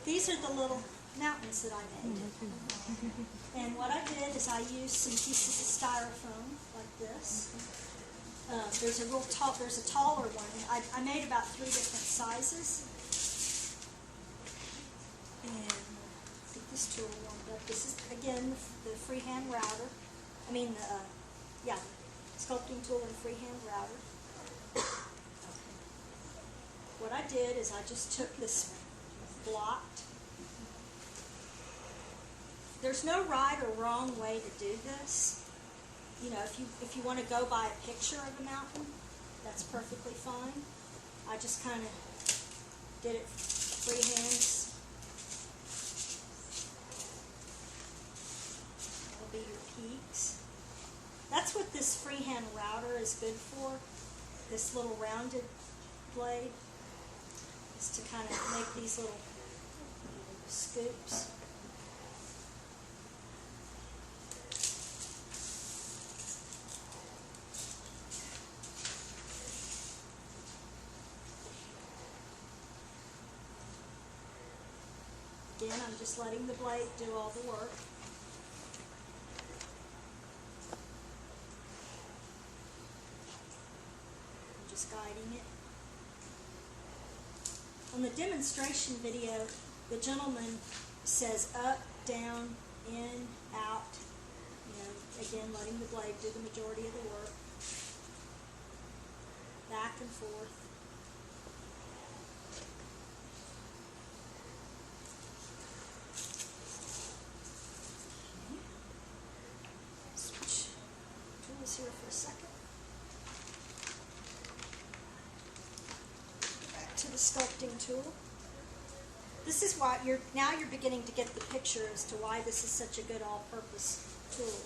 These are the little mountains that I made. And what I did is I used some pieces of styrofoam like this. There's a taller one. I made about 3 different sizes. And get this tool warmed up. This is again the freehand router. I mean the sculpting tool and freehand router. Okay. What I did is I just took this block. There's no right or wrong way to do this. You know, if you want to go by a picture of a mountain, that's perfectly fine. I just kind of did it freehands. That'll be your peaks. That's what this freehand router is good for. This little rounded blade is to kind of make these little scoops. Again, I'm just letting the blade do all the work. I'm just guiding it. On the demonstration video, the gentleman says up, down, in, out. You know, again, letting the blade do the majority of the work. Back and forth. Here for a second. Go back to the sculpting tool. This is why you're beginning to get the picture as to why this is such a good all-purpose tool.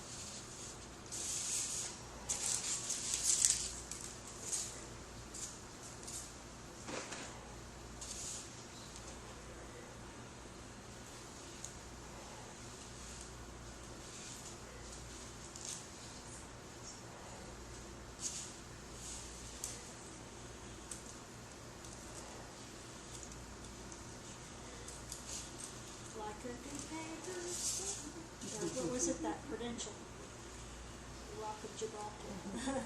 What was it, that Prudential? The Rock of Gibraltar.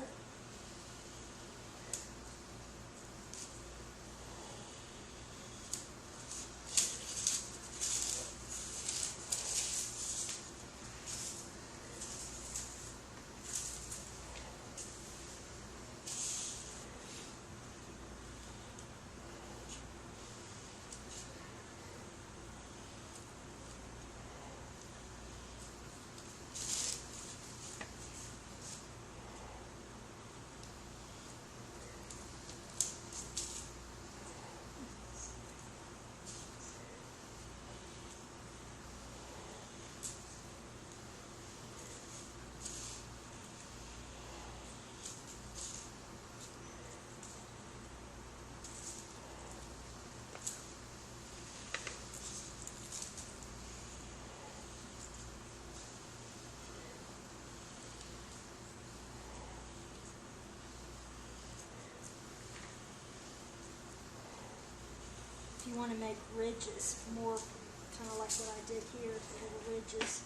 If you want to make ridges, more kind of like what I did here, the little ridges,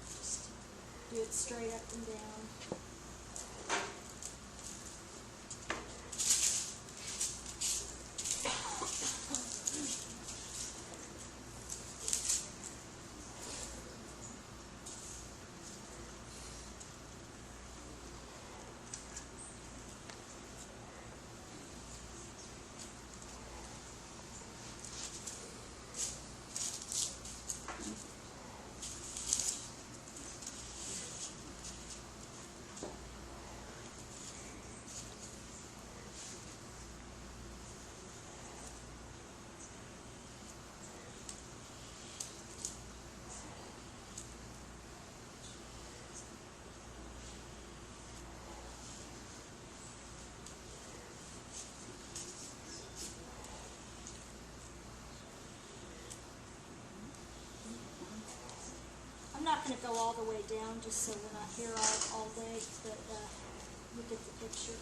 just do it straight up and down. I'm not going to go all the way down just so we're not here all day, but you get the picture.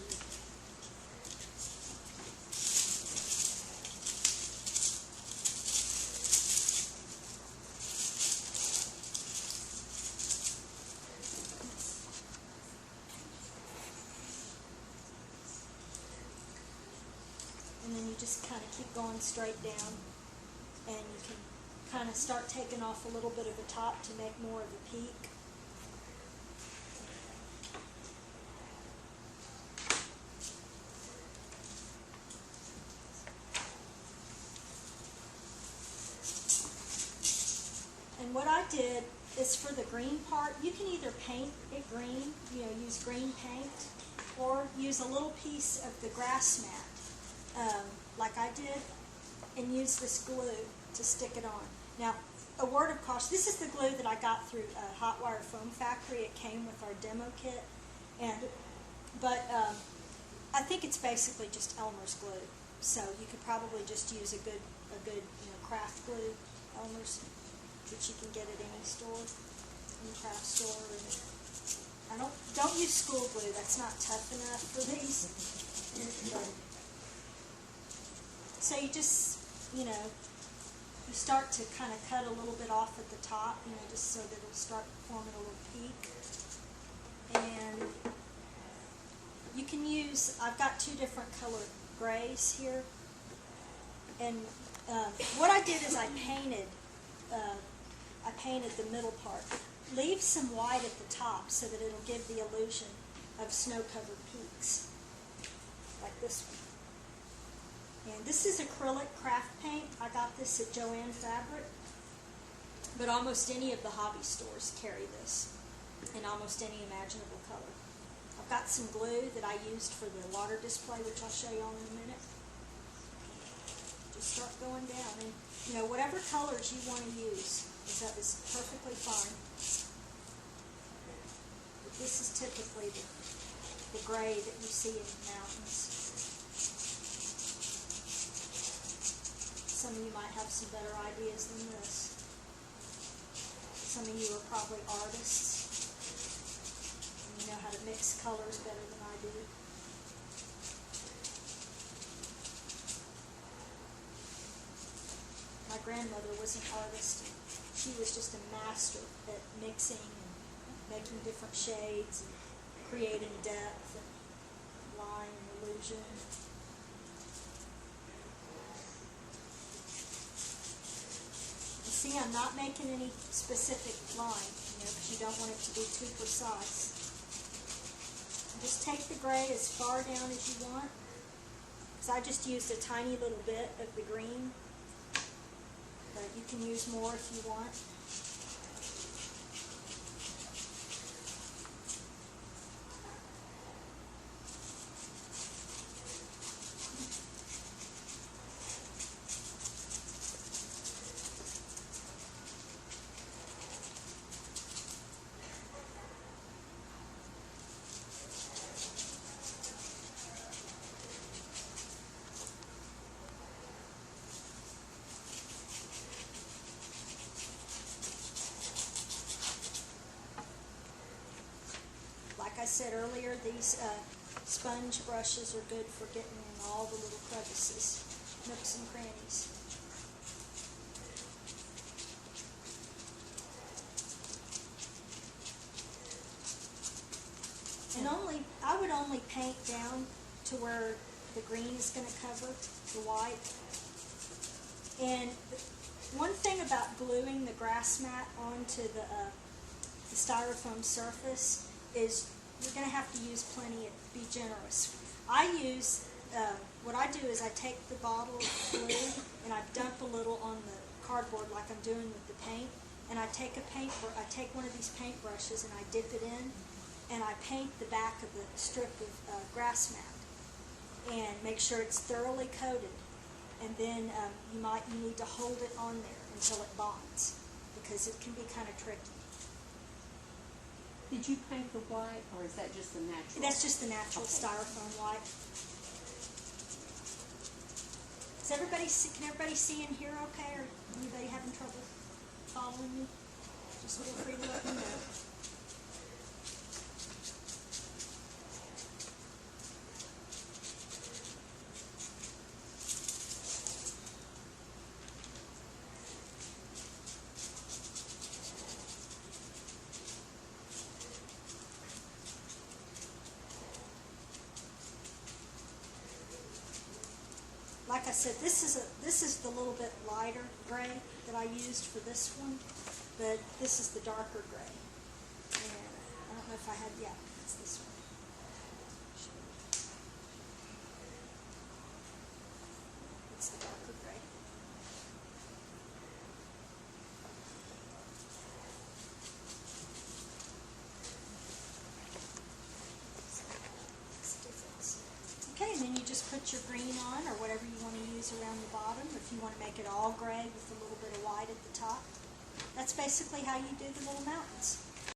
and then you just kind of keep going straight down, and you can kind of start taking off a little bit of a top to make more of a peak. And what I did is for the green part, you can either paint it green, use green paint, or use a little piece of the grass mat, like I did, and use this glue to stick it on. Now, a word of caution, this is the glue that I got through Hot Wire Foam Factory. It came with our demo kit, but I think it's basically just Elmer's glue. So you could probably just use a good craft glue, Elmer's, that you can get at any store, any craft store. And don't use school glue. That's not tough enough for these. So you just, you start to kind of cut a little bit off at the top, just so that it'll start forming a little peak. And you can use, I've got two different colored grays here. And what I did is I painted the middle part. Leave some white at the top so that it'll give the illusion of snow-covered peaks, like this one. And this is acrylic craft paint. I got this at Joann Fabric, but almost any of the hobby stores carry this in almost any imaginable color. I've got some glue that I used for the water display, which I'll show you all in a minute. Just start going down, and whatever colors you want to use is perfectly fine. But this is typically the gray that you see in the mountains. Some of you might have some better ideas than this. Some of you are probably artists, and you know how to mix colors better than I do. My grandmother was an artist. She was just a master at mixing and making different shades and creating depth and line and illusion. You see, I'm not making any specific line, because you don't want it to be too precise. Just take the gray as far down as you want, because I just used a tiny little bit of the green. But you can use more if you want. Like I said earlier, these sponge brushes are good for getting in all the little crevices, nooks and crannies. And I would only paint down to where the green is going to cover the white. And one thing about gluing the grass mat onto the styrofoam surface is you're going to have to use plenty, be generous. What I do is I take the bottle of glue and I dump a little on the cardboard like I'm doing with the paint, and I take one of these paint brushes and I dip it in, and I paint the back of the strip of grass mat and make sure it's thoroughly coated, and then you need to hold it on there until it bonds, because it can be kind of tricky. Did you paint the white, or is that just the natural? That's just the natural styrofoam white. Can everybody see and hear okay, or anybody having trouble following me? Just feel free to let me know. like I said, this is the little bit lighter gray that I used for this one, but this is the darker gray. And I don't know if I had, yeah, it's this one. It's the darker gray. Okay, and then you just put your green on, or whatever you want to use around the bottom, if you want to make it all gray with a little bit of white at the top. That's basically how you do the little mountains.